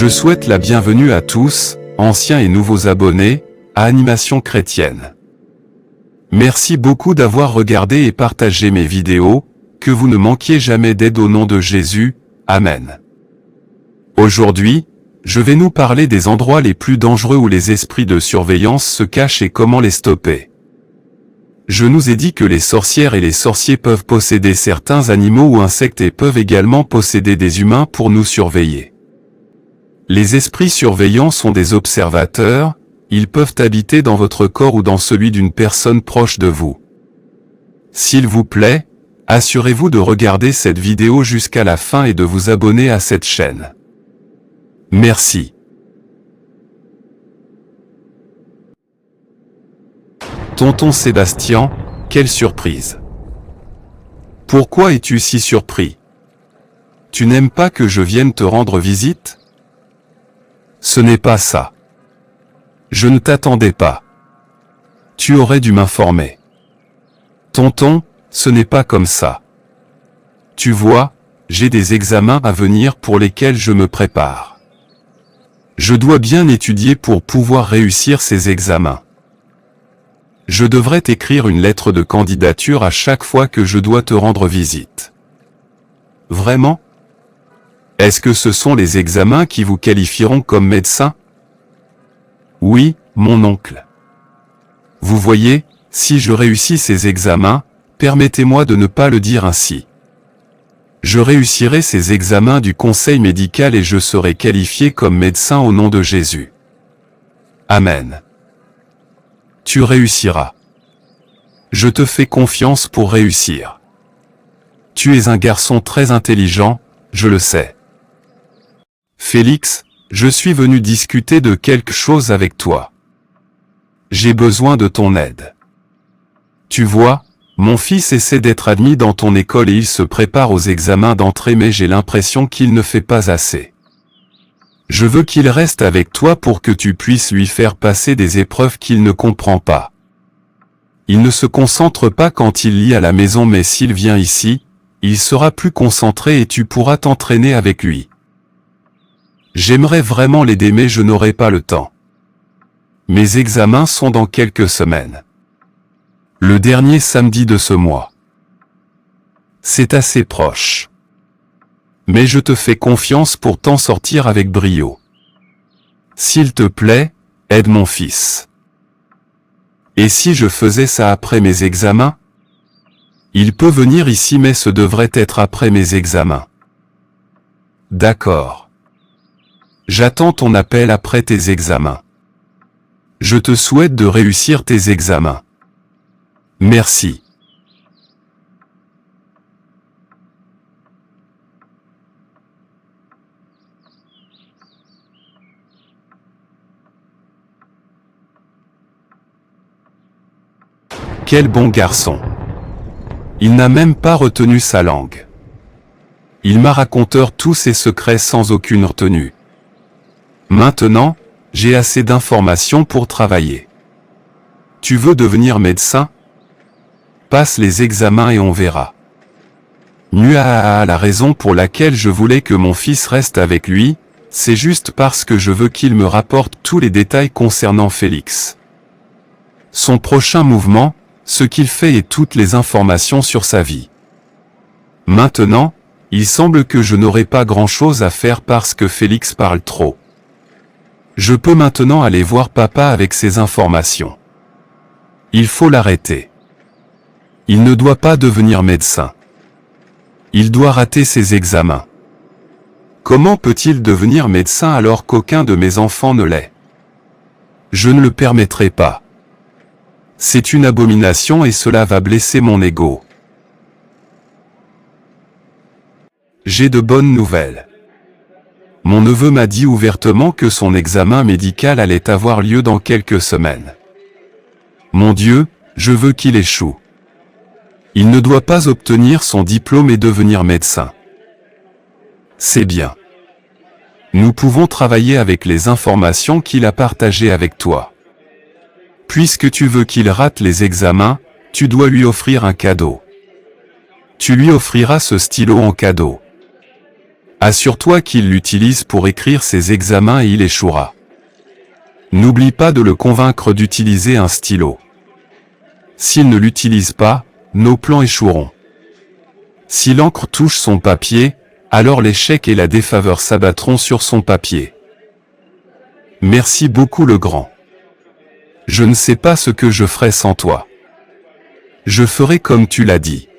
Je souhaite la bienvenue à tous, anciens et nouveaux abonnés, à Animation Chrétienne. Merci beaucoup d'avoir regardé et partagé mes vidéos, que vous ne manquiez jamais d'aide au nom de Jésus, Amen. Aujourd'hui, je vais nous parler des endroits les plus dangereux où les esprits de surveillance se cachent et comment les stopper. Je nous ai dit que les sorcières et les sorciers peuvent posséder certains animaux ou insectes et peuvent également posséder des humains pour nous surveiller. Les esprits surveillants sont des observateurs, ils peuvent habiter dans votre corps ou dans celui d'une personne proche de vous. S'il vous plaît, assurez-vous de regarder cette vidéo jusqu'à la fin et de vous abonner à cette chaîne. Merci. Tonton Sébastien, quelle surprise! Pourquoi es-tu si surpris? Tu n'aimes pas que je vienne te rendre visite? Ce n'est pas ça. Je ne t'attendais pas. Tu aurais dû m'informer. Tonton, ce n'est pas comme ça. Tu vois, j'ai des examens à venir pour lesquels je me prépare. Je dois bien étudier pour pouvoir réussir ces examens. Je devrais t'écrire une lettre de candidature à chaque fois que je dois te rendre visite. Vraiment? Est-ce que ce sont les examens qui vous qualifieront comme médecin? Oui, mon oncle. Vous voyez, si je réussis ces examens, permettez-moi de ne pas le dire ainsi. Je réussirai ces examens du conseil médical et je serai qualifié comme médecin au nom de Jésus. Amen. Tu réussiras. Je te fais confiance pour réussir. Tu es un garçon très intelligent, je le sais. Félix, je suis venu discuter de quelque chose avec toi. J'ai besoin de ton aide. Tu vois, mon fils essaie d'être admis dans ton école et il se prépare aux examens d'entrée mais j'ai l'impression qu'il ne fait pas assez. Je veux qu'il reste avec toi pour que tu puisses lui faire passer des épreuves qu'il ne comprend pas. Il ne se concentre pas quand il lit à la maison mais s'il vient ici, il sera plus concentré et tu pourras t'entraîner avec lui. J'aimerais vraiment l'aider mais je n'aurai pas le temps. Mes examens sont dans quelques semaines. Le dernier samedi de ce mois. C'est assez proche. Mais je te fais confiance pour t'en sortir avec brio. S'il te plaît, aide mon fils. Et si je faisais ça après mes examens? Il peut venir ici mais ce devrait être après mes examens. D'accord. J'attends ton appel après tes examens. Je te souhaite de réussir tes examens. Merci. Quel bon garçon. Il n'a même pas retenu sa langue. Il m'a raconté tous ses secrets sans aucune retenue. Maintenant, j'ai assez d'informations pour travailler. Tu veux devenir médecin? Passe les examens et on verra. La raison pour laquelle je voulais que mon fils reste avec lui, c'est juste parce que je veux qu'il me rapporte tous les détails concernant Félix. Son prochain mouvement, ce qu'il fait et toutes les informations sur sa vie. Maintenant, il semble que je n'aurai pas grand-chose à faire parce que Félix parle trop. Je peux maintenant aller voir papa avec ces informations. Il faut l'arrêter. Il ne doit pas devenir médecin. Il doit rater ses examens. Comment peut-il devenir médecin alors qu'aucun de mes enfants ne l'est? Je ne le permettrai pas. C'est une abomination et cela va blesser mon ego. J'ai de bonnes nouvelles. Mon neveu m'a dit ouvertement que son examen médical allait avoir lieu dans quelques semaines. Mon Dieu, je veux qu'il échoue. Il ne doit pas obtenir son diplôme et devenir médecin. C'est bien. Nous pouvons travailler avec les informations qu'il a partagées avec toi. Puisque tu veux qu'il rate les examens, tu dois lui offrir un cadeau. Tu lui offriras ce stylo en cadeau. Assure-toi qu'il l'utilise pour écrire ses examens et il échouera. N'oublie pas de le convaincre d'utiliser un stylo. S'il ne l'utilise pas, nos plans échoueront. Si l'encre touche son papier, alors l'échec et la défaveur s'abattront sur son papier. Merci beaucoup le grand. Je ne sais pas ce que je ferai sans toi. Je ferai comme tu l'as dit.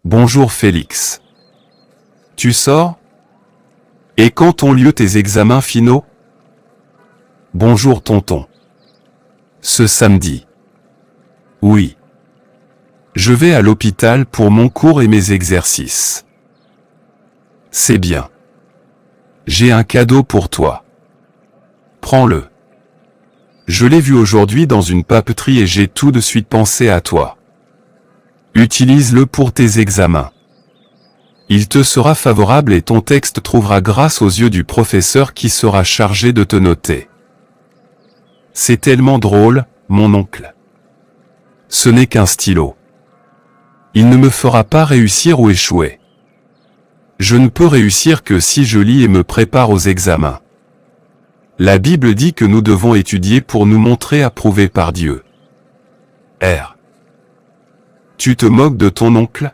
Bonjour Félix. Tu sors? Et quand ont lieu tes examens finaux? Bonjour tonton. Ce samedi. Oui. Je vais à l'hôpital pour mon cours et mes exercices. C'est bien. J'ai un cadeau pour toi. Prends-le. Je l'ai vu aujourd'hui dans une papeterie et j'ai tout de suite pensé à toi. Utilise-le pour tes examens. Il te sera favorable et ton texte trouvera grâce aux yeux du professeur qui sera chargé de te noter. C'est tellement drôle, mon oncle. Ce n'est qu'un stylo. Il ne me fera pas réussir ou échouer. Je ne peux réussir que si je lis et me prépare aux examens. La Bible dit que nous devons étudier pour nous montrer approuvés par Dieu. R. Tu te moques de ton oncle?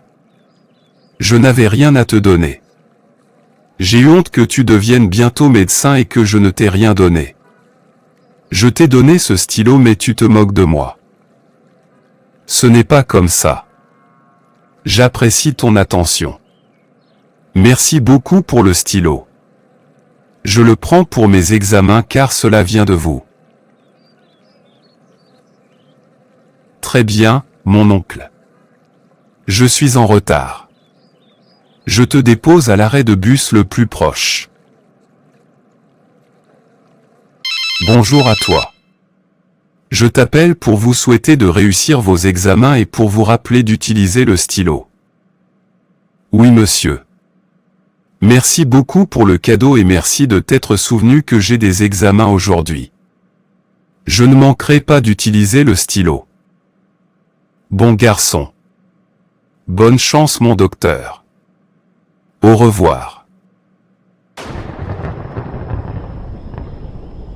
Je n'avais rien à te donner. J'ai eu honte que tu deviennes bientôt médecin et que je ne t'ai rien donné. Je t'ai donné ce stylo mais tu te moques de moi. Ce n'est pas comme ça. J'apprécie ton attention. Merci beaucoup pour le stylo. Je le prends pour mes examens car cela vient de vous. Très bien, mon oncle. Je suis en retard. Je te dépose à l'arrêt de bus le plus proche. Bonjour à toi. Je t'appelle pour vous souhaiter de réussir vos examens et pour vous rappeler d'utiliser le stylo. Oui monsieur. Merci beaucoup pour le cadeau et merci de t'être souvenu que j'ai des examens aujourd'hui. Je ne manquerai pas d'utiliser le stylo. Bon garçon. Bonne chance mon docteur. Au revoir.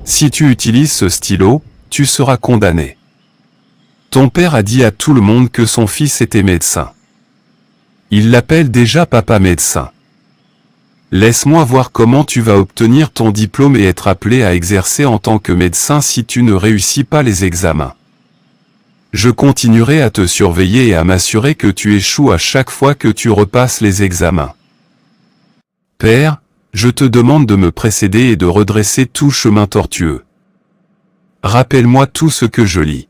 Si tu utilises ce stylo, tu seras condamné. Ton père a dit à tout le monde que son fils était médecin. Il l'appelle déjà papa médecin. Laisse-moi voir comment tu vas obtenir ton diplôme et être appelé à exercer en tant que médecin si tu ne réussis pas les examens. Je continuerai à te surveiller et à m'assurer que tu échoues à chaque fois que tu repasses les examens. Père, je te demande de me précéder et de redresser tout chemin tortueux. Rappelle-moi tout ce que je lis.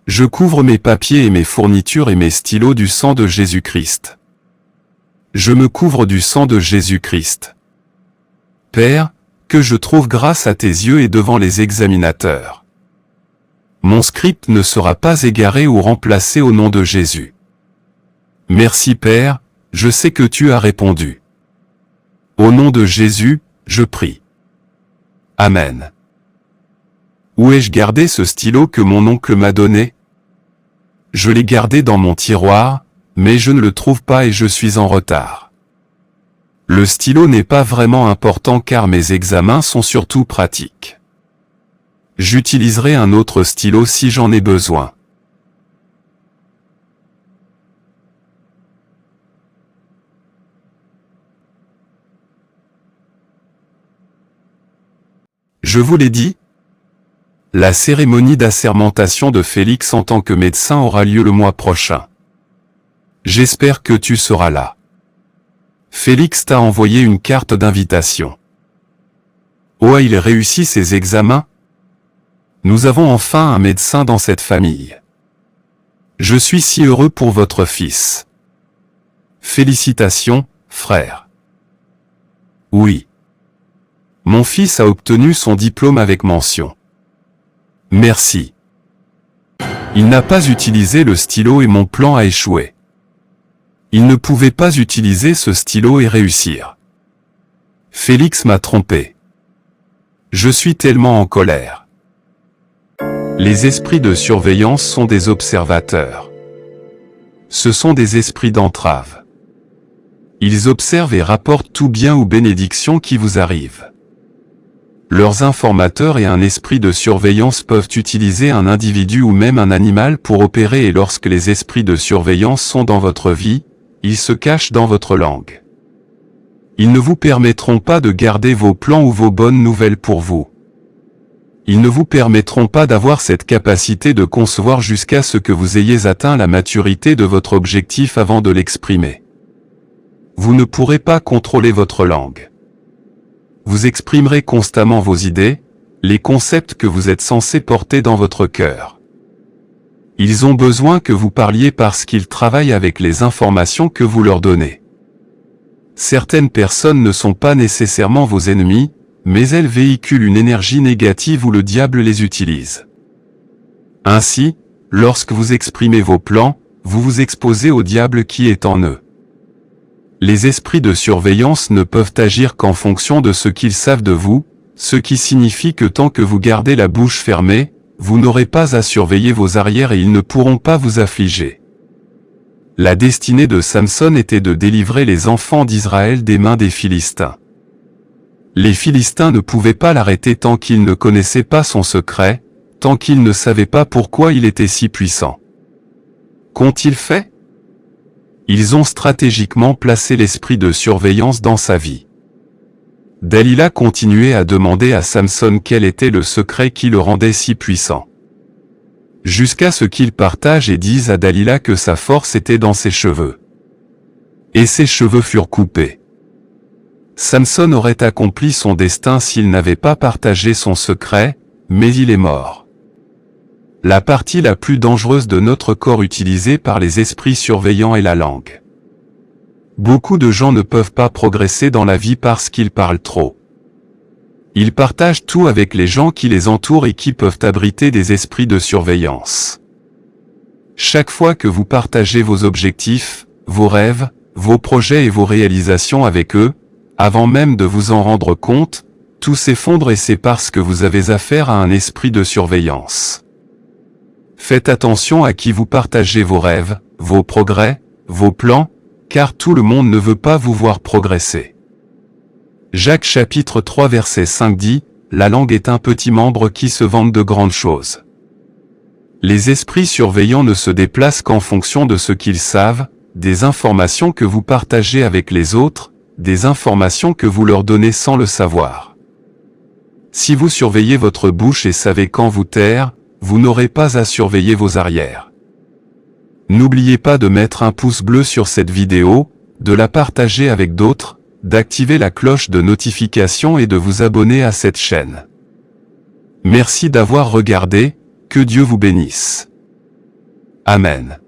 Je couvre mes papiers et mes fournitures et mes stylos du sang de Jésus-Christ. Je me couvre du sang de Jésus-Christ. Père, que je trouve grâce à tes yeux et devant les examinateurs. Mon script ne sera pas égaré ou remplacé au nom de Jésus. Merci Père, je sais que tu as répondu. Au nom de Jésus, je prie. Amen. Où ai-je gardé ce stylo que mon oncle m'a donné? Je l'ai gardé dans mon tiroir, mais je ne le trouve pas et je suis en retard. Le stylo n'est pas vraiment important car mes examens sont surtout pratiques. J'utiliserai un autre stylo si j'en ai besoin. Je vous l'ai dit? La cérémonie d'assermentation de Félix en tant que médecin aura lieu le mois prochain. J'espère que tu seras là. Félix t'a envoyé une carte d'invitation. Oh, il réussit ses examens? Nous avons enfin un médecin dans cette famille. Je suis si heureux pour votre fils. Félicitations, frère. Oui. Mon fils a obtenu son diplôme avec mention. Merci. Il n'a pas utilisé le stylo et mon plan a échoué. Il ne pouvait pas utiliser ce stylo et réussir. Félix m'a trompé. Je suis tellement en colère. Les esprits de surveillance sont des observateurs. Ce sont des esprits d'entrave. Ils observent et rapportent tout bien ou bénédiction qui vous arrive. Leurs informateurs et un esprit de surveillance peuvent utiliser un individu ou même un animal pour opérer, et lorsque les esprits de surveillance sont dans votre vie, ils se cachent dans votre langue. Ils ne vous permettront pas de garder vos plans ou vos bonnes nouvelles pour vous. Ils ne vous permettront pas d'avoir cette capacité de concevoir jusqu'à ce que vous ayez atteint la maturité de votre objectif avant de l'exprimer. Vous ne pourrez pas contrôler votre langue. Vous exprimerez constamment vos idées, les concepts que vous êtes censé porter dans votre cœur. Ils ont besoin que vous parliez parce qu'ils travaillent avec les informations que vous leur donnez. Certaines personnes ne sont pas nécessairement vos ennemis, mais elles véhiculent une énergie négative où le diable les utilise. Ainsi, lorsque vous exprimez vos plans, vous vous exposez au diable qui est en eux. Les esprits de surveillance ne peuvent agir qu'en fonction de ce qu'ils savent de vous, ce qui signifie que tant que vous gardez la bouche fermée, vous n'aurez pas à surveiller vos arrières et ils ne pourront pas vous affliger. La destinée de Samson était de délivrer les enfants d'Israël des mains des Philistins. Les Philistins ne pouvaient pas l'arrêter tant qu'ils ne connaissaient pas son secret, tant qu'ils ne savaient pas pourquoi il était si puissant. Qu'ont-ils fait? Ils ont stratégiquement placé l'esprit de surveillance dans sa vie. Dalila continuait à demander à Samson quel était le secret qui le rendait si puissant. Jusqu'à ce qu'il partage et dise à Dalila que sa force était dans ses cheveux. Et ses cheveux furent coupés. Samson aurait accompli son destin s'il n'avait pas partagé son secret, mais il est mort. La partie la plus dangereuse de notre corps utilisée par les esprits surveillants est la langue. Beaucoup de gens ne peuvent pas progresser dans la vie parce qu'ils parlent trop. Ils partagent tout avec les gens qui les entourent et qui peuvent abriter des esprits de surveillance. Chaque fois que vous partagez vos objectifs, vos rêves, vos projets et vos réalisations avec eux, avant même de vous en rendre compte, tout s'effondre et c'est parce que vous avez affaire à un esprit de surveillance. Faites attention à qui vous partagez vos rêves, vos progrès, vos plans, car tout le monde ne veut pas vous voir progresser. Jacques chapitre 3 verset 5 dit, « La langue est un petit membre qui se vante de grandes choses. » Les esprits surveillants ne se déplacent qu'en fonction de ce qu'ils savent, des informations que vous partagez avec les autres, des informations que vous leur donnez sans le savoir. Si vous surveillez votre bouche et savez quand vous taire, vous n'aurez pas à surveiller vos arrières. N'oubliez pas de mettre un pouce bleu sur cette vidéo, de la partager avec d'autres, d'activer la cloche de notification et de vous abonner à cette chaîne. Merci d'avoir regardé, que Dieu vous bénisse. Amen.